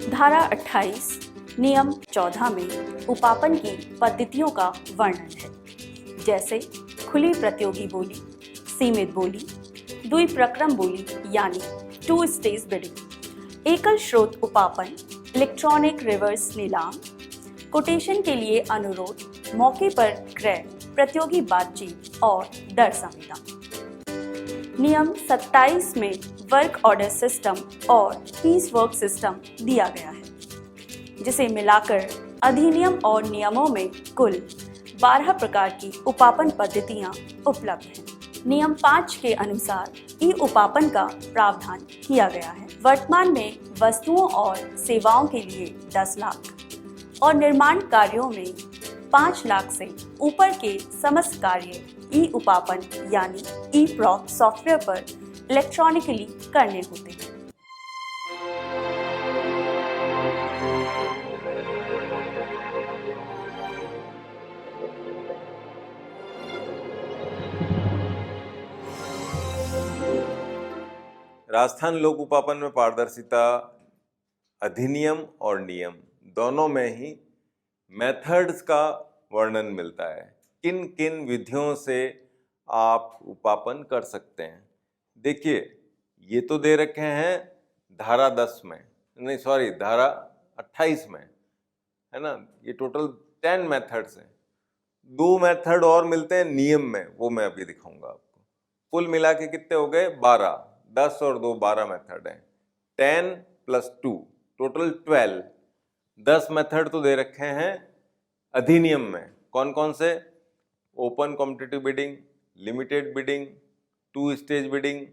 धारा 28 नियम 14 में उपापन की पद्धतियों का वर्णन है, जैसे खुली प्रतियोगी बोली, सीमित बोली, द्विप्रक्रम बोली यानी 2 स्टेज बिडिंग, एकल स्रोत उपापन, इलेक्ट्रॉनिक रिवर्स नीलाम, कोटेशन के लिए अनुरोध, मौके पर क्रय, प्रतियोगी बातचीत और दर संविदा। नियम 27 में वर्क ऑर्डर सिस्टम और पीस वर्क सिस्टम दिया गया है, जिसे मिलाकर अधिनियम और नियमों में कुल 12 प्रकार की उपापन पद्धतियां उपलब्ध हैं। नियम 5 के अनुसार ई उपापन का प्रावधान किया गया है। वर्तमान में वस्तुओं और सेवाओं के लिए 10 लाख और निर्माण कार्यों में 5 लाख से ऊपर के समस्त कार्य ई उपापन यानी ई प्रॉक सॉफ्टवेयर पर इलेक्ट्रॉनिकली करने होते हैं। राजस्थान लोक उपापन में पारदर्शिता अधिनियम और नियम दोनों में ही मेथड्स का वर्णन मिलता है। किन किन विधियों से आप उपापन कर सकते हैं। देखिए, ये तो दे रखे हैं धारा 10 में, नहीं सॉरी धारा 28 में, है ना। ये टोटल 10 मेथड्स हैं। 2 मेथड और मिलते हैं नियम में, वो मैं अभी दिखाऊंगा आपको। कुल मिला के कितने हो गए? 12। 10 और 2 12 मेथड हैं। 10 + 2 टोटल 12। 10 मेथड तो दे रखे हैं अधिनियम में। कौन कौन से? Open competitive bidding, limited bidding, 2 stage bidding,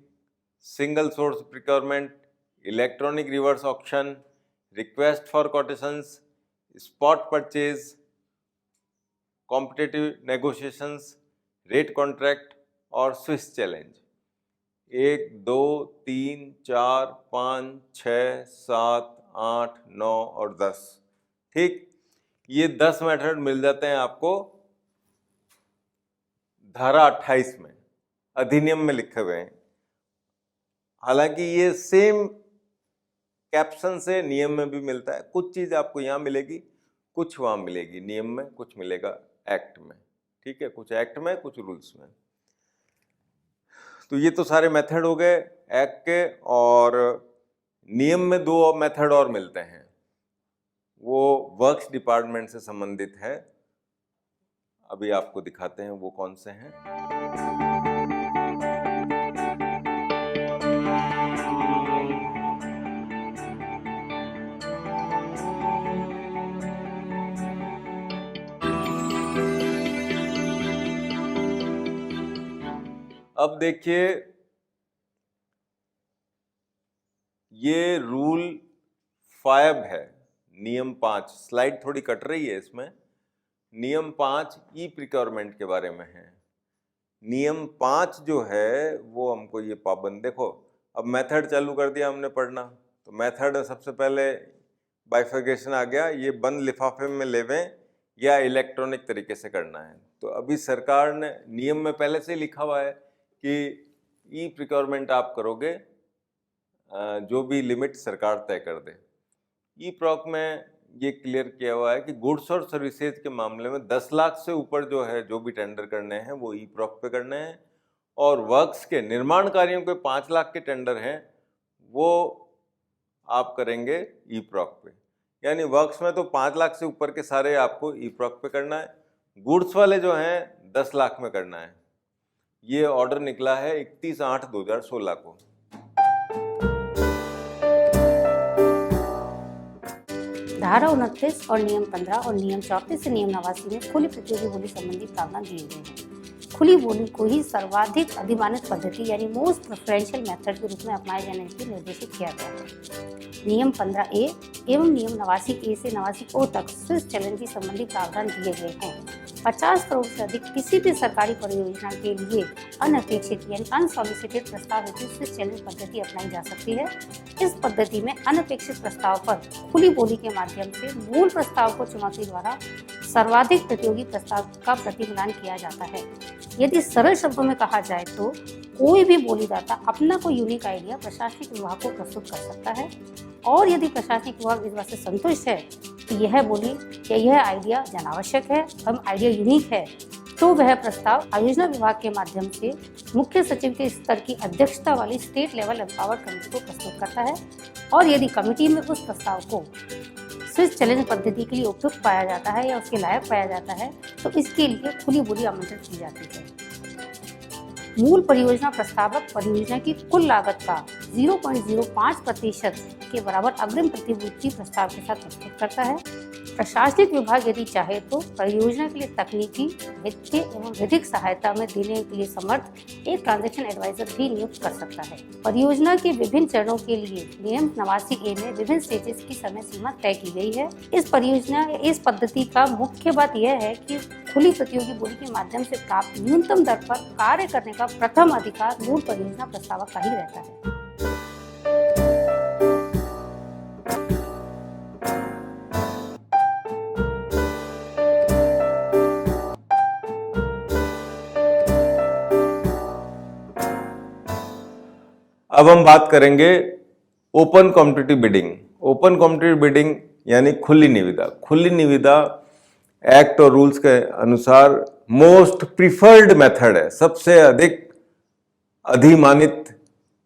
single source procurement, electronic reverse auction, request for quotations, spot purchase, competitive negotiations, rate contract और स्विस चैलेंज। 1 2 3 4 5 6 7 8 9 और 10। ठीक, ये 10 मेथड मिल जाते हैं आपको धारा 28 में, अधिनियम में लिखे हुए हैं। हालांकि ये सेम कैप्शन से नियम में भी मिलता है। कुछ चीज आपको यहाँ मिलेगी, कुछ वहां मिलेगी नियम में, कुछ मिलेगा एक्ट में। ठीक है, कुछ एक्ट में, कुछ रूल्स में। तो ये तो सारे मेथड हो गए एक्ट के। और नियम में 2 मेथड और मिलते हैं, वो वर्क्स डिपार्टमेंट से संबंधित है। अभी आपको दिखाते हैं वो कौन से हैं। अब देखिए, ये रूल 5 है, नियम 5। स्लाइड थोड़ी कट रही है इसमें। नियम 5 ई प्रिक्योरमेंट के बारे में है। नियम 5 जो है वो हमको ये पाबंद, देखो अब मेथड चालू कर दिया हमने पढ़ना। तो मेथड सबसे पहले बाइफर्केशन आ गया, ये बंद लिफाफे में लेवें या इलेक्ट्रॉनिक तरीके से करना है। तो अभी सरकार ने नियम में पहले से ही लिखा हुआ है कि ई प्रिक्योरमेंट आप करोगे जो भी लिमिट सरकार तय कर दे। ई प्रॉक में ये क्लियर किया हुआ है कि गुड्स और सर्विसेज के मामले में 10 लाख से ऊपर जो है, जो भी टेंडर करने हैं वो ई प्रॉक पे करने हैं। और वर्क्स के निर्माण कार्यों के 5 लाख के टेंडर हैं वो आप करेंगे ई प्रॉक पे। यानी वर्क्स में तो 5 लाख से ऊपर के सारे आपको ई प्रॉक पे करना है। गुड्स वाले जो हैं 10 लाख में करना है। ये ऑर्डर निकला है 31/8/2016 को। धारा 29 और नियम 15 और नियम 34 से नियम 89 में खुली प्रतियोगी बोली संबंधी प्रावधान दिए गए हैं। खुली बोली को ही सर्वाधिक अधिमानित पद्धति यानी मोस्ट प्रेफरेंशियल मेथड के रूप में अपनाए जाने के लिए निर्देशित किया गया है। नियम 15A एवं नियम 89A से 89O तक स्विस चैलेंज संबंधी प्रावधान दिए गए हैं। 50 करोड़ से अधिक किसी भी सरकारी परियोजना के लिए अनअपेक्षित यानी अनसॉलिसिटेड प्रस्ताव हेतु स्विस चैलेंज पद्धति अपनाई जा सकती है। इस पद्धति में अनअपेक्षित प्रस्ताव पर खुली बोली के माध्यम से मूल प्रस्ताव को चुनौती द्वारा सर्वाधिक प्रतियोगी प्रस्ताव का प्रतिमिलान किया जाता है। यदि सरल शब्दों में कहा जाए तो कोई भी बोलीदाता अपना कोई यूनिक आइडिया प्रशासनिक विभाग को प्रस्तुत कर सकता है और यदि प्रशासनिक विभाग इस बात से संतुष्ट है कि यह बोली या यह आइडिया जनावश्यक है एवं आइडिया यूनिक है, तो वह प्रस्ताव आयोजना विभाग के माध्यम से मुख्य सचिव के स्तर की अध्यक्षता वाली स्टेट लेवल एम्पावर्ड कमेटी को प्रस्तुत करता है और यदि कमेटी में उस प्रस्ताव को स्विच चैलेंज पद्धति के लिए उपयुक्त पाया जाता है या उसके लायक पाया जाता है तो इसके लिए खुली बोली आमंत्रित की जाती है। मूल परियोजना प्रस्तावक परियोजना की कुल लागत का 0.05% के बराबर अग्रिम प्रतिभूति प्रस्ताव के साथ प्रस्तुत करता है। प्रशासनिक विभाग यदि चाहे तो परियोजना के लिए तकनीकी, वित्तीय एवं विधिक सहायता में देने के लिए समर्थ एक ट्रांजैक्शन एडवाइजर भी नियुक्त कर सकता है। परियोजना के विभिन्न चरणों के लिए नियम 89A में विभिन्न स्टेजेस की समय सीमा तय की गई है। इस पद्धति का मुख्य बात यह है कि खुली प्रतियोगी बोली के माध्यम से प्राप्त न्यूनतम दर पर कार्य करने का प्रथम अधिकार मूल परियोजना प्रस्तावक का ही रहता है। अब हम बात करेंगे open competitive bidding. Open competitive bidding यानी खुली निविदा। खुली निविदा एक्ट और रूल्स के अनुसार मोस्ट प्रिफर्ड मेथड है, सबसे अधिक अधिमानित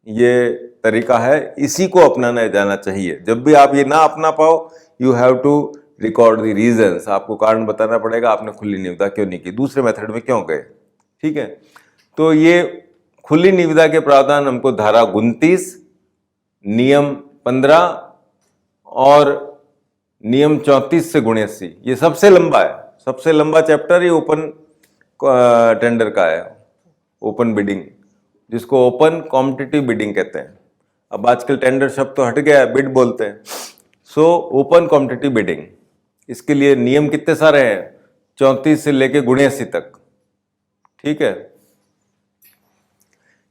ये तरीका है, इसी को अपनाना जाना चाहिए। जब भी आप ये ना अपना पाओ, you have to record the reasons, आपको कारण बताना पड़ेगा आपने खुली निविदा क्यों नहीं की, दूसरे मेथड में क्यों गए। ठीक है, तो ये खुली निविदा के प्रावधान हमको धारा 29, नियम 15 और नियम 34 से 79, ये सबसे लंबा है, सबसे लंबा चैप्टर ये ओपन टेंडर का है, ओपन बिडिंग, जिसको ओपन कॉम्पिटिटिव बिडिंग कहते हैं। अब आजकल टेंडर शब्द तो हट गया है, बिड बोलते हैं। सो ओपन कॉम्पिटिटिव बिडिंग, इसके लिए नियम कितने सारे हैं, 34 से लेके 79 तक। ठीक है,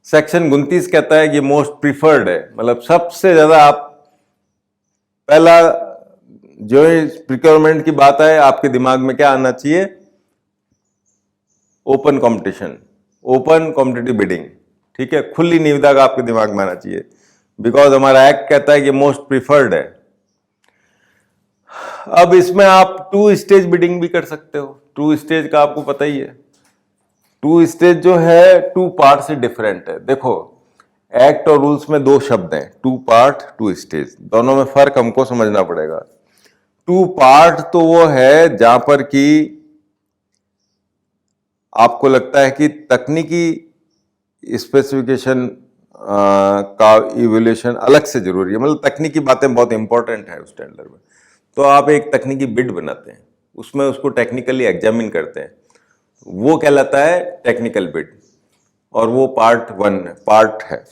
सेक्शन 29 कहता है कि मोस्ट प्रिफर्ड है, मतलब सबसे ज्यादा आप पहला जो प्रिक्योरमेंट की बात है आपके दिमाग में क्या आना चाहिए, open competition, open competitive bidding. ठीक है, खुली निविदा का आपके दिमाग में आना चाहिए, बिकॉज हमारा एक्ट कहता है कि मोस्ट प्रिफर्ड है। अब इसमें आप 2 स्टेज बिडिंग भी कर सकते हो। 2 स्टेज का आपको पता ही है, 2 स्टेज जो है 2 पार्ट से डिफरेंट है। देखो एक्ट और रूल्स में 2 शब्द हैं, 2 पार्ट 2 स्टेज, दोनों में फर्क हमको समझना पड़ेगा। 2 पार्ट तो वो है जहां पर कि आपको लगता है कि तकनीकी स्पेसिफिकेशन का इवैल्यूएशन अलग से जरूरी है, मतलब तकनीकी बातें बहुत इंपॉर्टेंट है उस टेंडर में, तो आप एक तकनीकी बिड बनाते हैं, उसमें उसको टेक्निकली एग्जामिन करते हैं, वो कहलाता है टेक्निकल बिड, और वो पार्ट 1 है।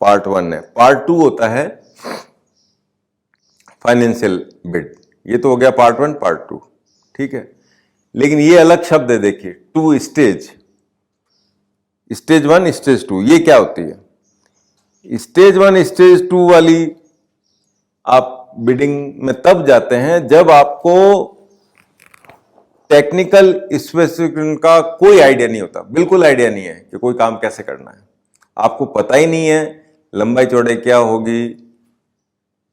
पार्ट 2 होता है फाइनेंशियल बिड। ये तो हो गया पार्ट 1 पार्ट 2। ठीक है, लेकिन ये अलग शब्द है, देखिए 2 स्टेज, स्टेज 1 स्टेज 2, ये क्या होती है। स्टेज 1 स्टेज 2 वाली आप बिडिंग में तब जाते हैं जब आपको टेक्निकल स्पेसिफिकेशन का कोई आइडिया नहीं होता, बिल्कुल आइडिया नहीं है कि कोई काम कैसे करना है, आपको पता ही नहीं है लंबाई चौड़ाई क्या होगी,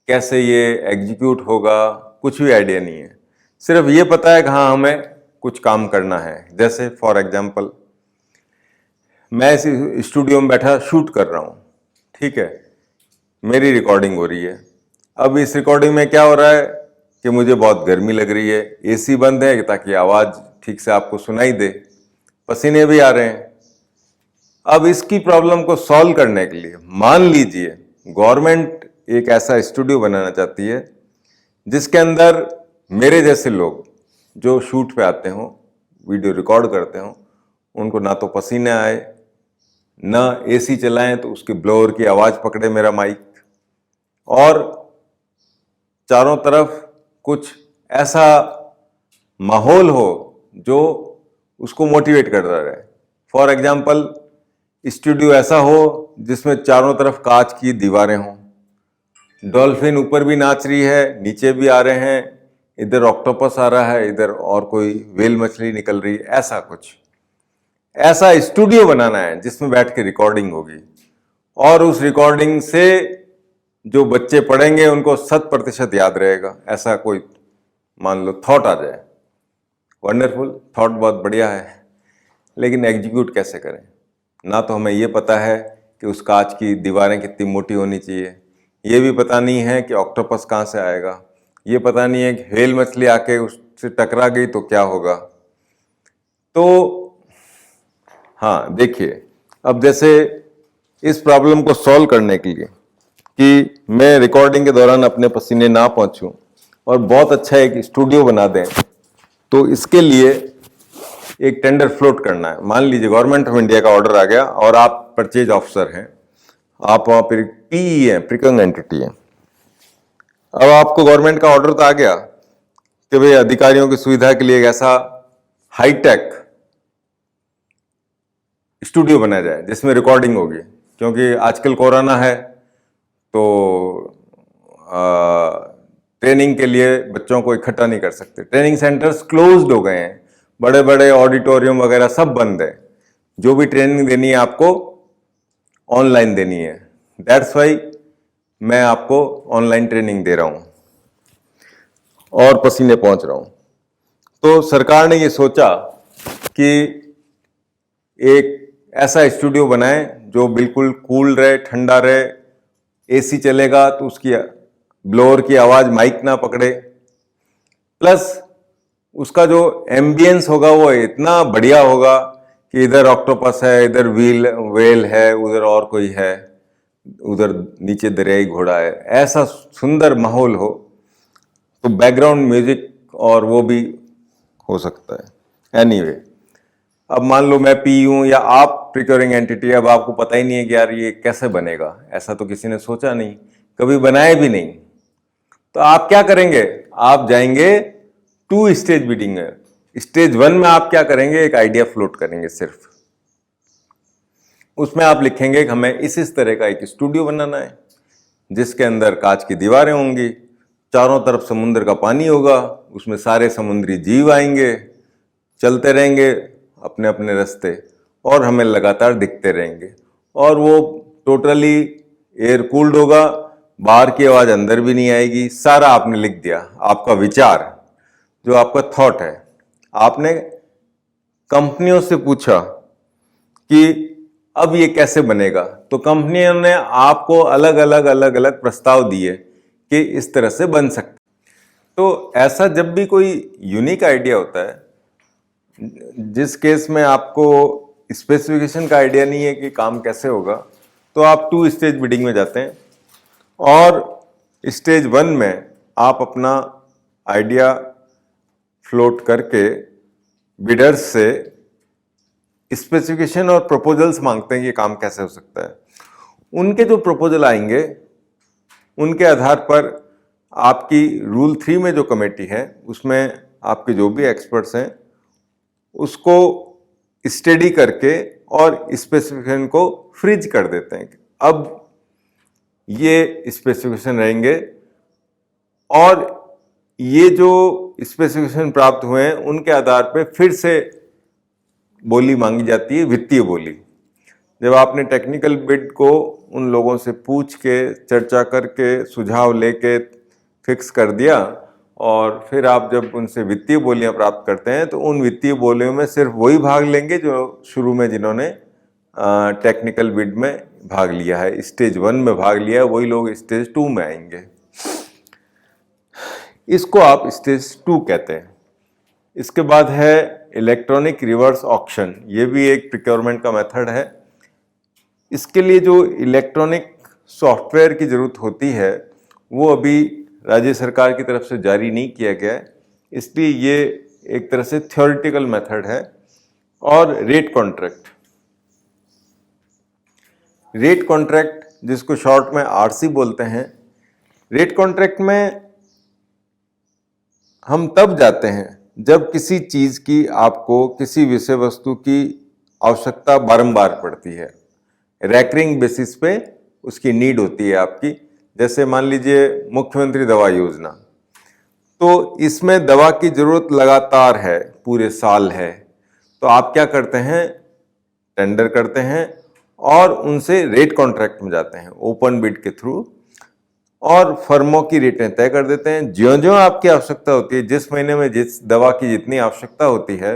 कैसे ये एग्जीक्यूट होगा, कुछ भी आइडिया नहीं है। सिर्फ ये पता है कि हाँ हमें कुछ काम करना है। जैसे फॉर एग्जांपल मैं इस स्टूडियो में बैठा शूट कर रहा हूँ, ठीक है, मेरी रिकॉर्डिंग हो रही है। अब इस रिकॉर्डिंग में क्या हो रहा है कि मुझे बहुत गर्मी लग रही है, एसी बंद है ताकि आवाज़ ठीक से आपको सुनाई दे, पसीने भी आ रहे हैं। अब इसकी प्रॉब्लम को सॉल्व करने के लिए मान लीजिए गवर्नमेंट एक ऐसा स्टूडियो बनाना चाहती है जिसके अंदर मेरे जैसे लोग जो शूट पे आते हों, वीडियो रिकॉर्ड करते हों, उनको ना तो पसीने आए, ना एसी चलाएं तो उसकी ब्लोअर की आवाज़ पकड़े मेरा माइक, और चारों तरफ कुछ ऐसा माहौल हो जो उसको मोटिवेट करता रहे। फॉर एग्जाम्पल स्टूडियो ऐसा हो जिसमें चारों तरफ कांच की दीवारें हों, डॉल्फिन ऊपर भी नाच रही है, नीचे भी आ रहे हैं, इधर ऑक्टोपस आ रहा है, इधर और कोई व्हेल मछली निकल रही है, ऐसा कुछ। ऐसा स्टूडियो बनाना है जिसमें बैठ के रिकॉर्डिंग होगी और उस रिकॉर्डिंग से जो बच्चे पढ़ेंगे उनको 100% याद रहेगा। ऐसा कोई मान लो थॉट आ जाए, वंडरफुल थॉट, बहुत बढ़िया है, लेकिन एग्जीक्यूट कैसे करें? ना तो हमें ये पता है कि उस कांच की दीवारें कितनी मोटी होनी चाहिए, ये भी पता नहीं है कि ऑक्टोपस कहाँ से आएगा, ये पता नहीं है कि व्हेल मछली आके उससे टकरा गई तो क्या होगा। तो हाँ देखिए, अब जैसे इस प्रॉब्लम को सॉल्व करने के लिए कि मैं रिकॉर्डिंग के दौरान अपने पसीने ना पहुंचूं और बहुत अच्छा एक स्टूडियो बना दें, तो इसके लिए एक टेंडर फ्लोट करना है। मान लीजिए गवर्नमेंट ऑफ इंडिया का ऑर्डर आ गया और आप परचेज ऑफिसर हैं, आप वहाँ पर पीई हैं, प्रिकंग एंटिटी है। अब आपको गवर्नमेंट का ऑर्डर तो आ गया कि भाई अधिकारियों की सुविधा के लिए एक ऐसा हाईटेक स्टूडियो बनाया जाए जिसमें रिकॉर्डिंग होगी, क्योंकि आजकल कोरोना है तो ट्रेनिंग के लिए बच्चों को इकट्ठा नहीं कर सकते, ट्रेनिंग सेंटर्स क्लोज्ड हो गए हैं, बड़े बड़े ऑडिटोरियम वगैरह सब बंद है, जो भी ट्रेनिंग देनी है आपको ऑनलाइन देनी है। दैट्स वाई मैं आपको ऑनलाइन ट्रेनिंग दे रहा हूं और पसीने पहुंच रहा हूं। तो सरकार ने ये सोचा कि एक ऐसा स्टूडियो बनाए जो बिल्कुल कूल रहे, ठंडा रहे, एसी चलेगा तो उसकी ब्लोअर की आवाज माइक ना पकड़े, प्लस उसका जो एम्बियंस होगा वो इतना बढ़िया होगा कि इधर ऑक्टोपस है, इधर वेल है, उधर और कोई है, उधर नीचे दरियाई घोड़ा है, ऐसा सुंदर माहौल हो। तो बैकग्राउंड म्यूजिक और वो भी हो सकता है। एनीवे, अब मान लो मैं पी हूं या आप प्रिक्योरिंग एंटिटी, अब आपको पता ही नहीं है कि यार ये कैसे बनेगा, ऐसा तो किसी ने सोचा नहीं, कभी बनाए भी नहीं। तो आप क्या करेंगे? आप जाएंगे 2 स्टेज बिडिंग में। स्टेज 1 में आप क्या करेंगे? एक आइडिया फ्लोट करेंगे सिर्फ, उसमें आप लिखेंगे कि हमें इस तरह का एक स्टूडियो बनाना है जिसके अंदर कांच की दीवारें होंगी, चारों तरफ समुद्र का पानी होगा, उसमें सारे समुद्री जीव आएंगे, चलते रहेंगे अपने अपने रास्ते और हमें लगातार दिखते रहेंगे, और वो टोटली एयर कूल्ड होगा, बाहर की आवाज अंदर भी नहीं आएगी। सारा आपने लिख दिया, आपका विचार, जो आपका थॉट है। आपने कंपनियों से पूछा कि अब ये कैसे बनेगा, तो कंपनियों ने आपको अलग अलग प्रस्ताव दिए कि इस तरह से बन सकता। तो ऐसा जब भी कोई यूनिक आइडिया होता है, जिस केस में आपको स्पेसिफिकेशन का आइडिया नहीं है कि काम कैसे होगा, तो आप 2 स्टेज बिडिंग में जाते हैं और स्टेज 1 में आप अपना आइडिया फ्लोट करके बिडर्स से स्पेसिफिकेशन और प्रपोजल्स मांगते हैं कि काम कैसे हो सकता है। उनके जो प्रपोजल आएंगे उनके आधार पर आपकी रूल 3 में जो कमेटी है उसमें आपके जो भी एक्सपर्ट्स हैं उसको स्टडी करके और स्पेसिफिकेशन को फ्रीज कर देते हैं। अब ये स्पेसिफिकेशन रहेंगे और ये जो स्पेसिफिकेशन प्राप्त हुए हैं उनके आधार पे फिर से बोली मांगी जाती है, वित्तीय बोली। जब आपने टेक्निकल बिड को उन लोगों से पूछ के, चर्चा करके, सुझाव लेके फिक्स कर दिया और फिर आप जब उनसे वित्तीय बोलियां प्राप्त करते हैं तो उन वित्तीय बोलियों में सिर्फ वही भाग लेंगे जो शुरू में जिन्होंने टेक्निकल बिड में भाग लिया है, स्टेज 1 में भाग लिया है, वही लोग स्टेज 2 में आएंगे। इसको आप स्टेज 2 कहते हैं। इसके बाद है इलेक्ट्रॉनिक रिवर्स ऑक्शन, ये भी एक प्रिक्योरमेंट का मेथड है। इसके लिए जो इलेक्ट्रॉनिक सॉफ्टवेयर की जरूरत होती है वो अभी राज्य सरकार की तरफ से जारी नहीं किया गया है, इसलिए ये एक तरह से थ्योरेटिकल मेथड है। और रेट कॉन्ट्रैक्ट, रेट कॉन्ट्रैक्ट जिसको शॉर्ट में आरसी बोलते हैं, रेट कॉन्ट्रैक्ट में हम तब जाते हैं जब किसी चीज की आपको किसी विषय वस्तु की आवश्यकता बारंबार पड़ती है, रैकरिंग बेसिस पे उसकी नीड होती है आपकी। जैसे मान लीजिए मुख्यमंत्री दवा योजना, तो इसमें दवा की जरूरत लगातार है, पूरे साल है, तो आप क्या करते हैं, टेंडर करते हैं और उनसे रेट कॉन्ट्रैक्ट में जाते हैं ओपन बिड के थ्रू, और फर्मों की रेटें तय कर देते हैं। ज्यों-ज्यों आपकी आवश्यकता होती है, जिस महीने में जिस दवा की जितनी आवश्यकता होती है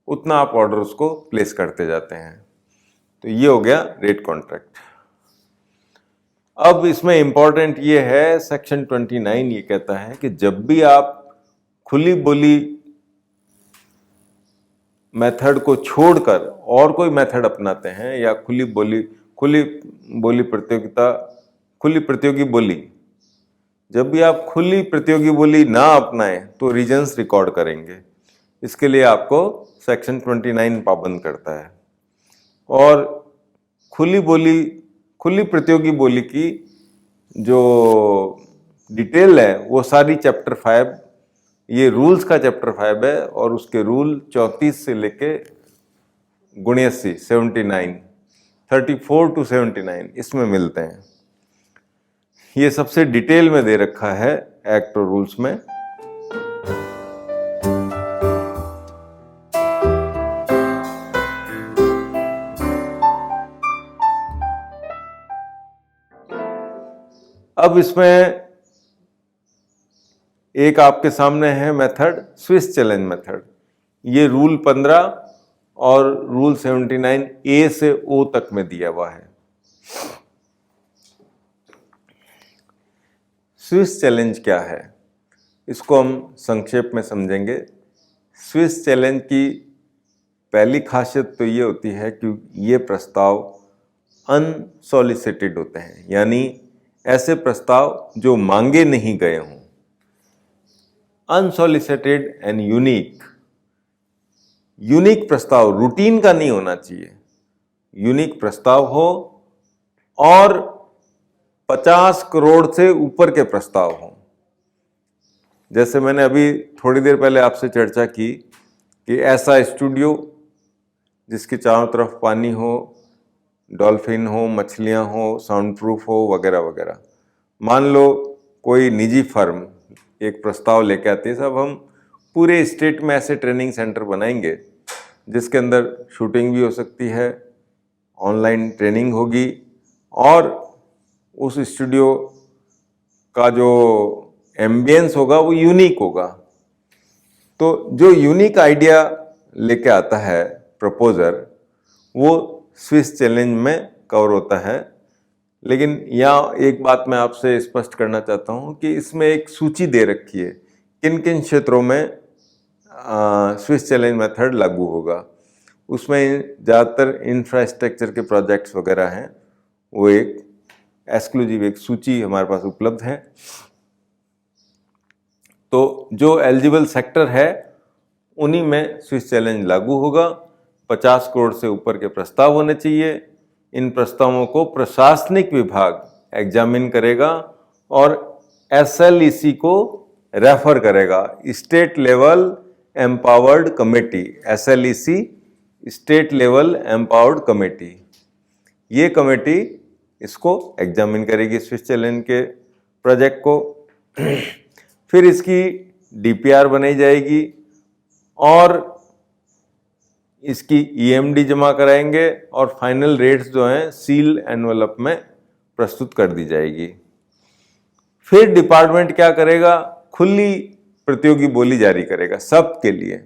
उतना आप ऑर्डर उसको प्लेस करते जाते हैं। तो ये हो गया रेट कॉन्ट्रैक्ट। अब इसमें इंपॉर्टेंट ये है, सेक्शन 29 ये कहता है कि जब भी आप खुली बोली मेथड को छोड़कर और कोई मेथड अपनाते हैं या खुली प्रतियोगी बोली, जब भी आप खुली प्रतियोगी बोली ना अपनाएं तो रीजन्स रिकॉर्ड करेंगे। इसके लिए आपको सेक्शन 29 पाबंद करता है। और खुली प्रतियोगी बोली की जो डिटेल है वो सारी चैप्टर 5, ये रूल्स का चैप्टर 5 है, और उसके रूल 34 से लेके 79, 34 to 79 इसमें मिलते हैं। ये सबसे डिटेल में दे रखा है एक्ट और रूल्स में। अब इसमें एक आपके सामने है मेथड, स्विस चैलेंज मेथड। ये रूल 15 और रूल 79 ए से ओ तक में दिया हुआ है। स्विस चैलेंज क्या है, इसको हम संक्षेप में समझेंगे। स्विस चैलेंज की पहली खासियत तो ये होती है कि ये प्रस्ताव अनसॉलिसिटेड होते हैं, यानी ऐसे प्रस्ताव जो मांगे नहीं गए हों। अनसॉलिसिटेड एंड यूनिक प्रस्ताव, रूटीन का नहीं होना चाहिए, यूनिक प्रस्ताव हो, और 50 करोड़ से ऊपर के प्रस्ताव हों। जैसे मैंने अभी थोड़ी देर पहले आपसे चर्चा की कि ऐसा स्टूडियो जिसके चारों तरफ पानी हो, डॉल्फिन हो, मछलियां हो, साउंड प्रूफ हो, वगैरह वगैरह। मान लो कोई निजी फर्म एक प्रस्ताव लेके आती है, साहब हम पूरे स्टेट में ऐसे ट्रेनिंग सेंटर बनाएंगे जिसके अंदर शूटिंग भी हो सकती है, ऑनलाइन ट्रेनिंग होगी, और उस स्टूडियो का जो एम्बियंस होगा वो यूनिक होगा। तो जो यूनिक आइडिया लेके आता है प्रपोजर, वो स्विस चैलेंज में कवर होता है। लेकिन यहाँ एक बात मैं आपसे स्पष्ट करना चाहता हूँ कि इसमें एक सूची दे रखी है किन किन क्षेत्रों में स्विस चैलेंज मेथड लागू होगा। उसमें ज़्यादातर इंफ्रास्ट्रक्चर के प्रोजेक्ट्स वगैरह हैं, वो एक एक्सक्लूसिव एक सूची हमारे पास उपलब्ध है। तो जो एलिजिबल सेक्टर है उन्हीं में स्विस चैलेंज लागू होगा। 50 करोड़ से ऊपर के प्रस्ताव होने चाहिए। इन प्रस्तावों को प्रशासनिक विभाग एग्जामिन करेगा और SLEC को रेफर करेगा, state level empowered committee, SLEC state level empowered committee. ये कमेटी इसको एग्जामिन करेगी स्विस चैलेंज के प्रोजेक्ट को। फिर इसकी DPR बनाई जाएगी और इसकी EMD जमा कराएंगे, और फाइनल रेट्स जो हैं सील एनवलप में प्रस्तुत कर दी जाएगी। फिर डिपार्टमेंट क्या करेगा, खुली प्रतियोगी बोली जारी करेगा सबके लिए।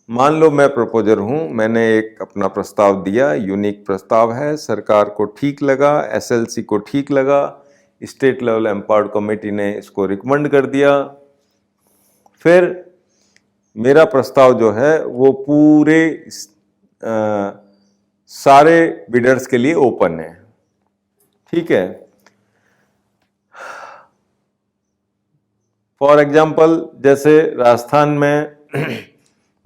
मान लो मैं प्रपोजर हूं, मैंने एक अपना प्रस्ताव दिया, यूनिक प्रस्ताव है, सरकार को ठीक लगा, SLC को ठीक लगा, स्टेट लेवल एम्पावर्ड कमेटी ने इसको रिकमेंड कर दिया। फिर मेरा प्रस्ताव जो है वो पूरे सारे बिडर्स के लिए ओपन है, ठीक है। फॉर एग्जाम्पल, जैसे राजस्थान में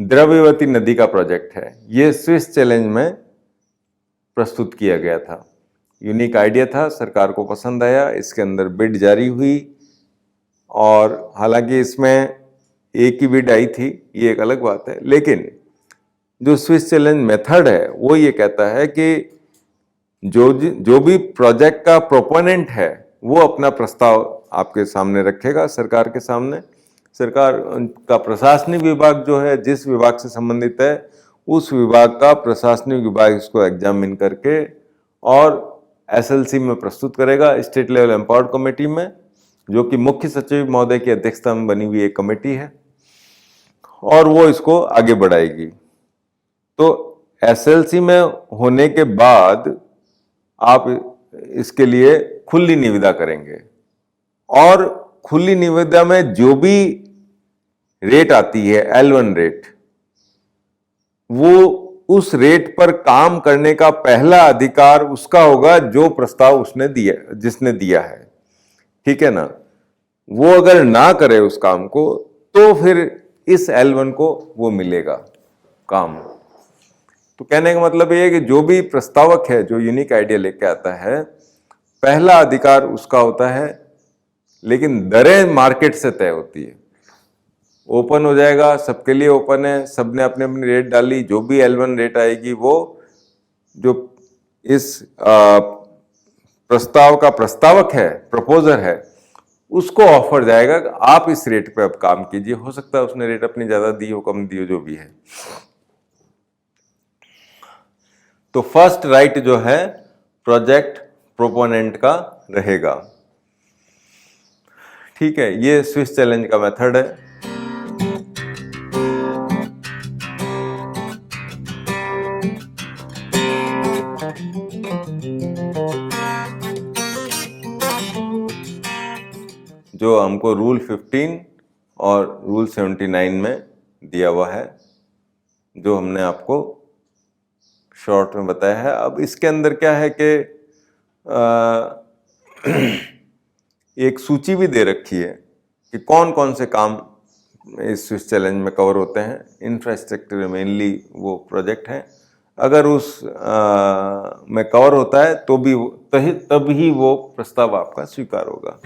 द्रव्यवती नदी का प्रोजेक्ट है, ये स्विस चैलेंज में प्रस्तुत किया गया था। यूनिक आइडिया था, सरकार को पसंद आया, इसके अंदर बिड जारी हुई, और हालांकि इसमें एक ही बिड आई थी, ये एक अलग बात है। लेकिन जो स्विस चैलेंज मेथड है वो ये कहता है कि जो भी प्रोजेक्ट का प्रोपोनेंट है वो अपना प्रस्ताव आपके सामने रखेगा, सरकार के सामने। सरकार का प्रशासनिक विभाग जो है, जिस विभाग से संबंधित है, उस विभाग का प्रशासनिक विभाग इसको एग्जामिन करके और एसएलसी में प्रस्तुत करेगा, स्टेट लेवल एम्पावर्ड कमेटी में, जो कि मुख्य सचिव महोदय की अध्यक्षता में बनी हुई एक कमेटी है, और वो इसको आगे बढ़ाएगी। तो एसएलसी में होने के बाद आप इसके लिए खुली निविदा करेंगे, और खुली निविदा में जो भी रेट आती है L1 रेट, वो उस रेट पर काम करने का पहला अधिकार उसका होगा जो प्रस्ताव उसने दिया, जिसने दिया है, ठीक है ना। वो अगर ना करे उस काम को तो फिर इस L1 को वो मिलेगा काम। तो कहने का मतलब ये है कि जो भी प्रस्तावक है जो यूनिक आइडिया लेके आता है, पहला अधिकार उसका होता है, लेकिन दरें मार्केट से तय होती है। ओपन हो जाएगा, सबके लिए ओपन है, सबने अपने अपनी रेट डाली, जो भी L1 रेट आएगी वो जो इस प्रस्ताव का प्रस्तावक है, प्रपोजर है, उसको ऑफर जाएगा कि आप इस रेट पे अब काम कीजिए। हो सकता है उसने रेट अपनी ज्यादा दी हो, कम दी हो, जो भी है। तो फर्स्ट राइट जो है प्रोजेक्ट प्रोपोनेंट का रहेगा, ठीक है। ये स्विस चैलेंज का मेथड है। जो हमको रूल 15 और रूल 79 में दिया हुआ है, जो हमने आपको शॉर्ट में बताया है। अब इसके अंदर क्या है कि एक सूची भी दे रखी है कि कौन कौन से काम इस स्विस चैलेंज में कवर होते हैं। इंफ्रास्ट्रक्चर मेनली वो प्रोजेक्ट हैं। अगर उस में कवर होता है तो भी तभी वो प्रस्ताव आपका स्वीकार होगा।